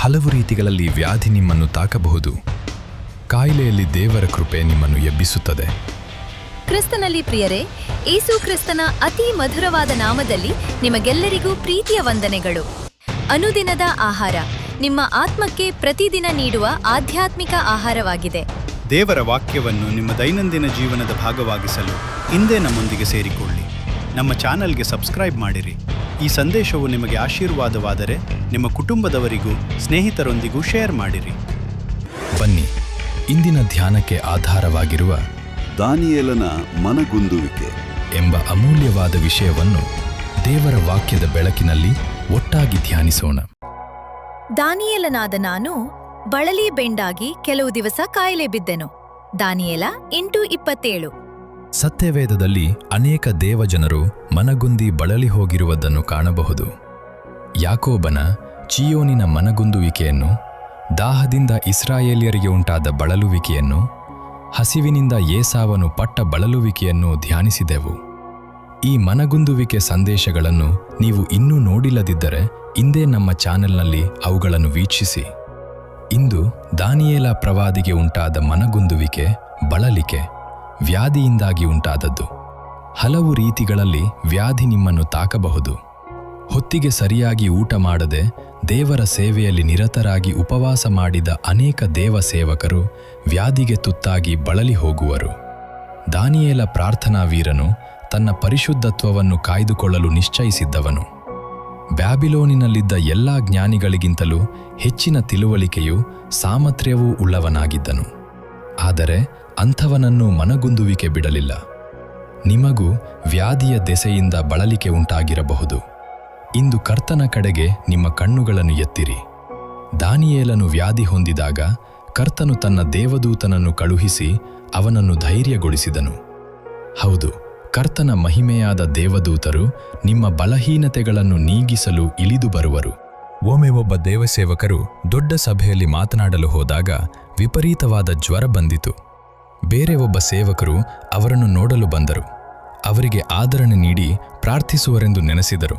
ಹಲವು ರೀತಿಗಳಲ್ಲಿ ವ್ಯಾಧಿ ನಿಮ್ಮನ್ನು ತಾಕಬಹುದು. ಕಾಯಿಲೆಯಲ್ಲಿ ದೇವರ ಕೃಪೆ ನಿಮ್ಮನ್ನು ಎಬ್ಬಿಸುತ್ತದೆ. ಕ್ರಿಸ್ತನಲ್ಲಿ ಪ್ರಿಯರೇ, ಯೇಸು ಕ್ರಿಸ್ತನ ಅತಿ ಮಧುರವಾದ ನಾಮದಲ್ಲಿ ನಿಮಗೆಲ್ಲರಿಗೂ ಪ್ರೀತಿಯ ವಂದನೆಗಳು. ಅನುದಿನದ ಆಹಾರ ನಿಮ್ಮ ಆತ್ಮಕ್ಕೆ ಪ್ರತಿದಿನ ನೀಡುವ ಆಧ್ಯಾತ್ಮಿಕ ಆಹಾರವಾಗಿದೆ. ದೇವರ ವಾಕ್ಯವನ್ನು ನಿಮ್ಮ ದೈನಂದಿನ ಜೀವನದ ಭಾಗವಾಗಿಸಲು ಇಂದೇ ನಮ್ಮೊಂದಿಗೆ ಸೇರಿಕೊಳ್ಳಿ. ನಮ್ಮ ಚಾನಲ್ಗೆ ಸಬ್ಸ್ಕ್ರೈಬ್ ಮಾಡಿರಿ. ಈ ಸಂದೇಶವು ನಿಮಗೆ ಆಶೀರ್ವಾದವಾದರೆ ನಿಮ್ಮ ಕುಟುಂಬದವರಿಗೂ ಸ್ನೇಹಿತರೊಂದಿಗೂ ಶೇರ್ ಮಾಡಿರಿ. ಬನ್ನಿ, ಇಂದಿನ ಧ್ಯಾನಕ್ಕೆ ಆಧಾರವಾಗಿರುವ ದಾನಿಯೇಲನ ಮನಗುಂದುವಿಕೆ ಎಂಬ ಅಮೂಲ್ಯವಾದ ವಿಷಯವನ್ನು ದೇವರ ವಾಕ್ಯದ ಬೆಳಕಿನಲ್ಲಿ ಒಟ್ಟಾಗಿ ಧ್ಯಾನಿಸೋಣ. ದಾನಿಯೇಲನಾದ ನಾನು ಬಳಲಿ ಬೆಂಡಾಗಿ ಕೆಲವು ದಿವಸ ಕಾಯಿಲೆ ಬಿದ್ದೆನು. ದಾನಿಯೇಲ 8:27. ಸತ್ಯವೇದದಲ್ಲಿ ಅನೇಕ ದೇವಜನರು ಮನಗುಂದಿ ಬಳಲಿ ಹೋಗಿರುವುದನ್ನು ಕಾಣಬಹುದು. ಯಾಕೋಬನ ಚೀಯೋನಿನ ಮನಗುಂದುವಿಕೆಯನ್ನು, ದಾಹದಿಂದ ಇಸ್ರಾಯೇಲ್ಯರಿಗೆ ಉಂಟಾದ ಬಳಲುವಿಕೆಯನ್ನು, ಹಸಿವಿನಿಂದ ಏಸಾವನು ಪಟ್ಟ ಬಳಲುವಿಕೆಯನ್ನು ಧ್ಯಾನಿಸಿದೆವು. ಈ ಮನಗುಂದುವಿಕೆ ಸಂದೇಶಗಳನ್ನು ನೀವು ಇನ್ನೂ ನೋಡಿಲ್ಲದಿದ್ದರೆ ಇಂದೇ ನಮ್ಮ ಚಾನೆಲ್ನಲ್ಲಿ ಅವುಗಳನ್ನು ವೀಕ್ಷಿಸಿ. ಇಂದು ದಾನಿಯೇಲ ಪ್ರವಾದಿಗೆ ಉಂಟಾದ ಮನಗುಂದುವಿಕೆ, ಬಳಲಿಕೆ ವ್ಯಾಧಿಯಿಂದಾಗಿ ಉಂಟಾದದ್ದು. ಹಲವು ರೀತಿಗಳಲ್ಲಿ ವ್ಯಾಧಿ ನಿಮ್ಮನ್ನು ತಾಕಬಹುದು. ಹೊತ್ತಿಗೆ ಸರಿಯಾಗಿ ಊಟ ಮಾಡದೆ ದೇವರ ಸೇವೆಯಲ್ಲಿ ನಿರತರಾಗಿ ಉಪವಾಸ ಮಾಡಿದ ಅನೇಕ ದೇವ ಸೇವಕರು ವ್ಯಾಧಿಗೆ ತುತ್ತಾಗಿ ಬಳಲಿ ಹೋಗುವರು. ದಾನಿಯೇಲ ಪ್ರಾರ್ಥನಾ ವೀರನು ತನ್ನ ಪರಿಶುದ್ಧತ್ವವನ್ನು ಕಾಯ್ದುಕೊಳ್ಳಲು ನಿಶ್ಚಯಿಸಿದ್ದವನು. ಬ್ಯಾಬಿಲೋನಿನಲ್ಲಿದ್ದ ಎಲ್ಲಾ ಜ್ಞಾನಿಗಳಿಗಿಂತಲೂ ಹೆಚ್ಚಿನ ತಿಳುವಳಿಕೆಯೂ ಸಾಮರ್ಥ್ಯವೂ ಉಳ್ಳವನಾಗಿದ್ದನು. ಆದರೆ ಅಂಥವನನ್ನು ಮನಗುಂದುವಿಕೆ ಬಿಡಲಿಲ್ಲ. ನಿಮಗೂ ವ್ಯಾಧಿಯ ದೆಸೆಯಿಂದ ಬಳಲಿಕೆ ಉಂಟಾಗಿರಬಹುದು. ಇಂದು ಕರ್ತನ ಕಡೆಗೆ ನಿಮ್ಮ ಕಣ್ಣುಗಳನ್ನು ಎತ್ತಿರಿ. ದಾನಿಯೇಲನು ವ್ಯಾಧಿ ಹೊಂದಿದಾಗ ಕರ್ತನು ತನ್ನ ದೇವದೂತನನ್ನು ಕಳುಹಿಸಿ ಅವನನ್ನು ಧೈರ್ಯಗೊಳಿಸಿದನು. ಹೌದು, ಕರ್ತನ ಮಹಿಮೆಯಾದ ದೇವದೂತರು ನಿಮ್ಮ ಬಲಹೀನತೆಗಳನ್ನು ನೀಗಿಸಲು ಇಳಿದು ಬರುವರು. ಒಮ್ಮೆ ಒಬ್ಬ ದೇವಸೇವಕರು ದೊಡ್ಡ ಸಭೆಯಲ್ಲಿ ಮಾತನಾಡಲು ಹೋದಾಗ ವಿಪರೀತವಾದ ಜ್ವರ ಬಂದಿತು. ಬೇರೆ ಒಬ್ಬ ಸೇವಕರು ಅವರನ್ನು ನೋಡಲು ಬಂದರು. ಅವರಿಗೆ ಆದರಣೆ ನೀಡಿ ಪ್ರಾರ್ಥಿಸುವರೆಂದು ನೆನೆಸಿದರು.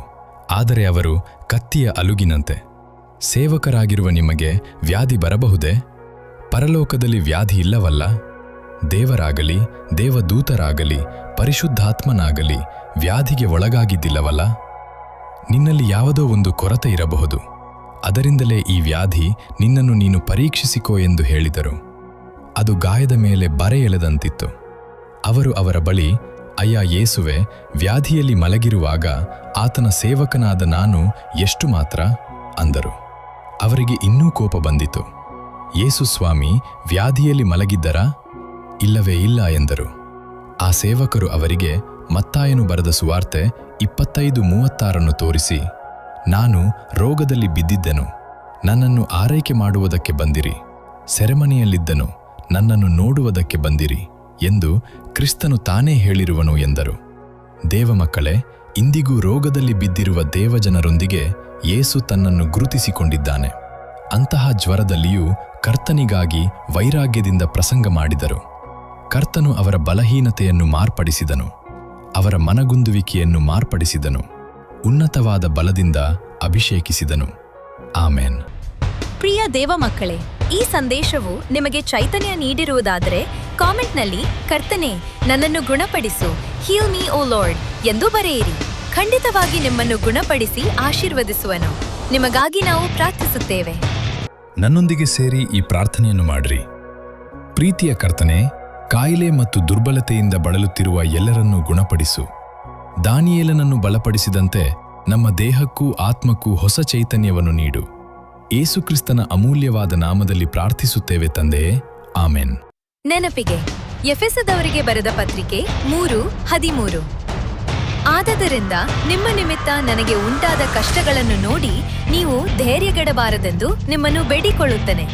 ಆದರೆ ಅವರು ಕತ್ತಿಯ ಅಲುಗಿನಂತೆ. ಸೇವಕರಾಗಿರುವ ನಿಮಗೆ ವ್ಯಾಧಿ ಬರಬಹುದೇ? ಪರಲೋಕದಲ್ಲಿ ವ್ಯಾಧಿ ಇಲ್ಲವಲ್ಲ? ದೇವರಾಗಲಿ, ದೇವದೂತರಾಗಲಿ, ಪರಿಶುದ್ಧಾತ್ಮನಾಗಲಿ ವ್ಯಾಧಿಗೆ ಒಳಗಾಗಿದ್ದಿಲ್ಲವಲ್ಲ? ನಿನ್ನಲ್ಲಿ ಯಾವುದೋ ಒಂದು ಕೊರತೆ ಇರಬಹುದು. ಅದರಿಂದಲೇ ಈ ವ್ಯಾಧಿ ನಿನ್ನನ್ನು ನೀನು ಪರೀಕ್ಷಿಸಿಕೋ ಎಂದು ಹೇಳಿದರು. ಅದು ಗಾಯದ ಮೇಲೆ ಬರೆ ಎಳೆದಂತಿತ್ತು. ಅವರು ಅವರ ಬಳಿ, ಅಯ್ಯ ಯೇಸುವೆ, ವ್ಯಾಧಿಯಲ್ಲಿ ಮಲಗಿರುವಾಗ ಆತನ ಸೇವಕನಾದ ನಾನು ಎಷ್ಟು ಮಾತ್ರ ಅಂದರು. ಅವರಿಗೆ ಇನ್ನೂ ಕೋಪ ಬಂದಿತು. ಯೇಸು ಸ್ವಾಮಿ, ವ್ಯಾಧಿಯಲ್ಲಿ ಮಲಗಿದ್ದರಾ? ಇಲ್ಲವೇ ಇಲ್ಲ ಎಂದರು. ಆ ಸೇವಕರು ಅವರಿಗೆ ಮತ್ತಾಯನು ಬರೆದ ಸುವಾರ್ತೆ 25:36 ತೋರಿಸಿ, ನಾನು ರೋಗದಲ್ಲಿ ಬಿದ್ದಿದ್ದೆನು, ನನ್ನನ್ನು ಆರೈಕೆ ಮಾಡುವುದಕ್ಕೆ ಬಂದಿರಿ. ಸೆರೆಮನೆಯಲ್ಲಿದ್ದನು, ನನ್ನನ್ನು ನೋಡುವುದಕ್ಕೆ ಬಂದಿರಿ ಎಂದು ಕ್ರಿಸ್ತನು ತಾನೇ ಹೇಳಿರುವನು ಎಂದರು. ದೇವಮಕ್ಕಳೇ, ಇಂದಿಗೂ ರೋಗದಲ್ಲಿ ಬಿದ್ದಿರುವ ದೇವಜನರೊಂದಿಗೆ ಯೇಸು ತನ್ನನ್ನು ಗುರುತಿಸಿಕೊಂಡಿದ್ದಾನೆ. ಅಂತಹ ಜ್ವರದಲ್ಲಿಯೂ ಕರ್ತನಿಗಾಗಿ ವೈರಾಗ್ಯದಿಂದ ಪ್ರಸಂಗ ಮಾಡಿದರು. ಕರ್ತನು ಅವರ ಬಲಹೀನತೆಯನ್ನು ಮಾರ್ಪಡಿಸಿದನು, ಅವರ ಮನಗುಂದುವಿಕೆಯನ್ನು ಮಾರ್ಪಡಿಸಿದನು, ಉನ್ನತವಾದ ಬಲದಿಂದ ಅಭಿಷೇಕಿಸಿದನು. ಆಮೇನ್. ಪ್ರಿಯ ದೇವಮಕ್ಕಳೇ, ಈ ಸಂದೇಶವು ನಿಮಗೆ ಚೈತನ್ಯ ನೀಡಿರುವುದಾದರೆ ಕಾಮೆಂಟ್ನಲ್ಲಿ ಕರ್ತನೇ, ನನ್ನನ್ನು ಗುಣಪಡಿಸು, ಹೀಲ್ ಮೀ ಓ ಲಾರ್ಡ್ ಎಂದು ಬರೆಯಿರಿ. ಖಂಡಿತವಾಗಿ ನಿಮ್ಮನ್ನು ಗುಣಪಡಿಸಿ ಆಶೀರ್ವದಿಸುವನು. ನಿಮಗಾಗಿ ನಾವು ಪ್ರಾರ್ಥಿಸುತ್ತೇವೆ. ನನ್ನೊಂದಿಗೆ ಸೇರಿ ಈ ಪ್ರಾರ್ಥನೆಯನ್ನು ಮಾಡಿರಿ. ಪ್ರೀತಿಯ ಕರ್ತನೇ, ಕಾಯಿಲೆ ಮತ್ತು ದುರ್ಬಲತೆಯಿಂದ ಬಳಲುತ್ತಿರುವ ಎಲ್ಲರನ್ನೂ ಗುಣಪಡಿಸು. ದಾನಿಯೇಲನನ್ನು ಬಲಪಡಿಸಿದಂತೆ ನಮ್ಮ ದೇಹಕ್ಕೂ ಆತ್ಮಕ್ಕೂ ಹೊಸ ಚೈತನ್ಯವನ್ನು ನೀಡು. ಯೇಸುಕ್ರಿಸ್ತನ ಅಮೂಲ್ಯವಾದ ನಾಮದಲ್ಲಿ ಪ್ರಾರ್ಥಿಸುತ್ತೇವೆ ತಂದೆಯೇ, ಆಮೆನ್. ನೆನಪಿಗೆ, ಎಫೆಸದವರಿಗೆ ಬರೆದ ಪತ್ರಿಕೆ 3:13. ಆದದರಿಂದ ನಿಮ್ಮ ನಿಮಿತ್ತ ನನಗೆ ಉಂಟಾದ ಕಷ್ಟಗಳನ್ನು ನೋಡಿ ನೀವು ಧೈರ್ಯಗೆಡಬಾರದೆಂದು ನಿಮ್ಮನ್ನು ಬೇಡಿಕೊಳ್ಳುತ್ತೇನೆ.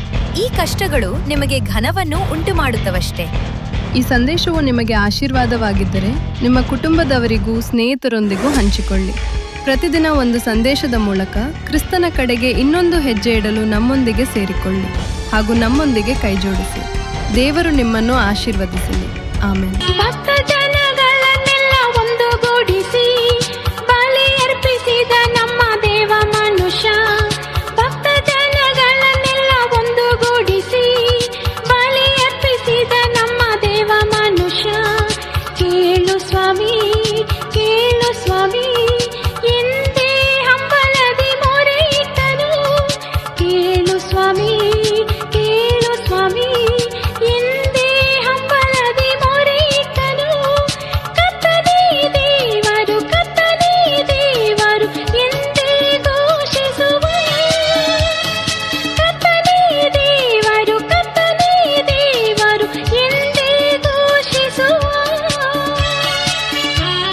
ಈ ಕಷ್ಟಗಳು ನಿಮಗೆ ಘನವನ್ನು ಉಂಟುಮಾಡುತ್ತವಷ್ಟೇ. ಈ ಸಂದೇಶವು ನಿಮಗೆ ಆಶೀರ್ವಾದವಾಗಿದ್ದರೆ ನಿಮ್ಮ ಕುಟುಂಬದವರಿಗೂ ಸ್ನೇಹಿತರೊಂದಿಗೂ ಹಂಚಿಕೊಳ್ಳಿ. ಪ್ರತಿದಿನ ಒಂದು ಸಂದೇಶದ ಮೂಲಕ ಕ್ರಿಸ್ತನ ಕಡೆಗೆ ಇನ್ನೊಂದು ಹೆಜ್ಜೆ ಇಡಲು ನಮ್ಮೊಂದಿಗೆ ಸೇರಿಕೊಳ್ಳಿ ಹಾಗೂ ನಮ್ಮೊಂದಿಗೆ ಕೈಜೋಡಿಸಿ. ದೇವರು ನಿಮ್ಮನ್ನು ಆಶೀರ್ವದಿಸಲಿ. ಆಮೆನ್.